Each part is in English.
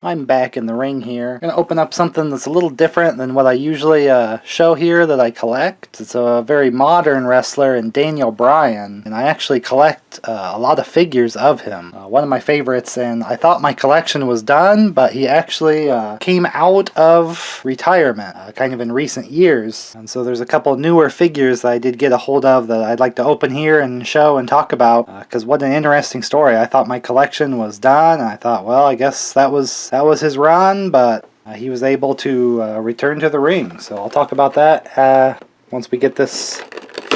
I'm back in the ring here. I'm going to open up something that's a little different than what I usually show here that I collect. It's a very modern wrestler in Daniel Bryan, and I actually collect a lot of figures of him. One of my favorites, and I thought my collection was done, but he actually came out of retirement kind of in recent years. And so there's a couple newer figures that I did get a hold of that I'd like to open here and show and talk about, because what an interesting story. I thought my collection was done, and I thought, well, I guess that was his run, but he was able to return to the ring. So I'll talk about that once we get this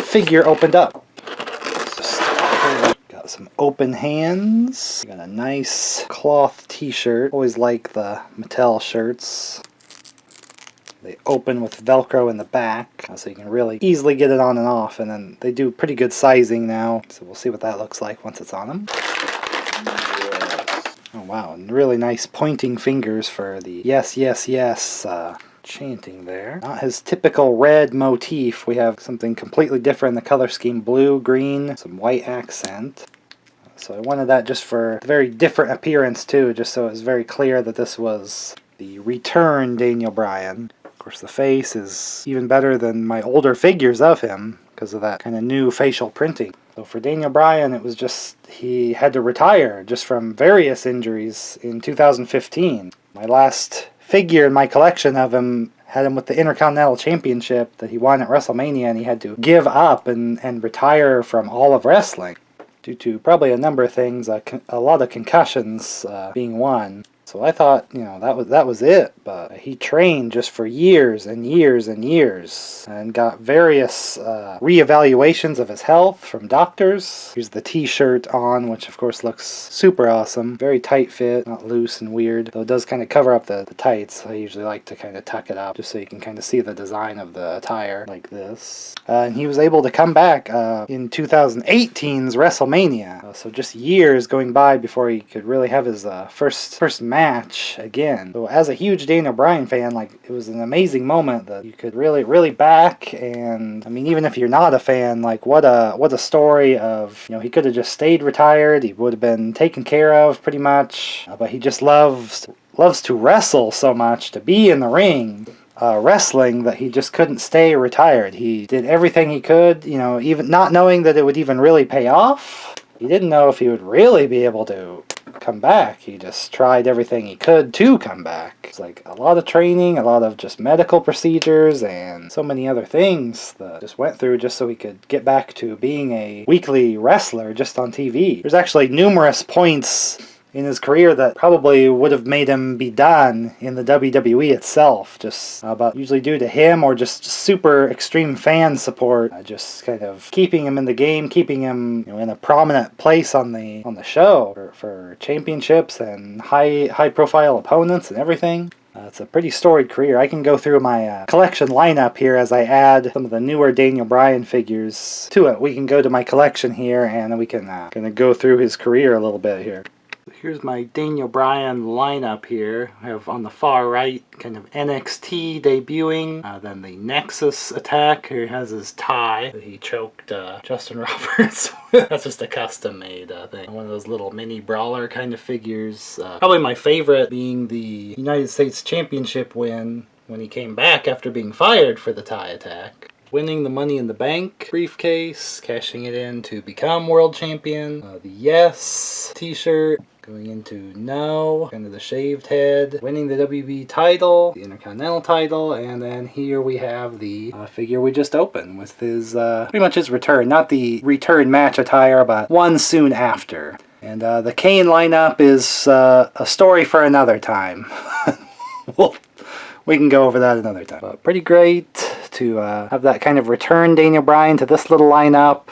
figure opened up. Got some open hands. Got a nice cloth t-shirt. Always like the Mattel shirts. They open with Velcro in the back, so you can really easily get it on and off, and then they do pretty good sizing now, so we'll see what that looks like once it's on them. Oh wow, and really nice pointing fingers for the yes, yes, yes chanting there. Not his typical red motif. We have something completely different in the color scheme. Blue, green, some white accent. So I wanted that just for a very different appearance too, just so it was very clear that this was the return Daniel Bryan. Of course the face is even better than my older figures of him because of that kind of new facial printing. So for Daniel Bryan, it was just, he had to retire just from various injuries in 2015. My last figure in my collection of him had him with the Intercontinental Championship that he won at WrestleMania, and he had to give up and retire from all of wrestling due to probably a number of things, a lot of concussions being one. So I thought, you know, that was it, but he trained just for years and years and years and got various reevaluations of his health from doctors. Here's the t-shirt on, which of course looks super awesome. Very tight fit, not loose and weird, though it does kind of cover up the tights. I usually like to kind of tuck it up just so you can kind of see the design of the attire like this. And he was able to come back in 2018's WrestleMania. So just years going by before he could really have his first match again. So as a huge Daniel Bryan fan, like, it was an amazing moment that you could really back. And I mean, even if you're not a fan, like, what a story of, you know, he could have just stayed retired, he would have been taken care of pretty much, but he just loves to wrestle so much, to be in the ring wrestling, that he just couldn't stay retired. He did everything he could, you know, even not knowing that it would even really pay off. He didn't know if he would really be able to come back. He just tried everything he could to come back. It's like a lot of training, a lot of just medical procedures, and so many other things that just went through just so he could get back to being a weekly wrestler just on TV. There's actually numerous points in his career that probably would have made him be done in the WWE itself, just about usually due to him or just super extreme fan support, just kind of keeping him in the game, keeping him, you know, in a prominent place on the show for championships and high profile opponents and everything. It's a pretty storied career. I can go through my collection lineup here as I add some of the newer Daniel Bryan figures to it. We can go to my collection here and we can kind of go through his career a little bit here. Here's my Daniel Bryan lineup here. I have on the far right kind of NXT debuting, then the Nexus attack. Here he has his tie that he choked Justin Roberts with. That's just a custom made thing. One of those little mini brawler kind of figures. Probably my favorite being the United States Championship win when he came back after being fired for the tie attack. Winning the Money in the Bank briefcase, cashing it in to become world champion. The Yes t-shirt, going into No, kind of the shaved head. Winning the WB title, the Intercontinental title, and then here we have the figure we just opened with his, pretty much his return. Not the return match attire, but one soon after. And the Kane lineup is a story for another time. We can go over that another time. But pretty great to have that kind of return Daniel Bryan to this little lineup.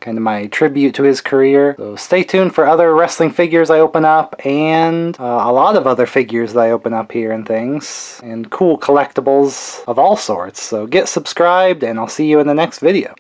Kind of my tribute to his career. So stay tuned for other wrestling figures I open up, and a lot of other figures that I open up here and things. And cool collectibles of all sorts. So get subscribed, and I'll see you in the next video.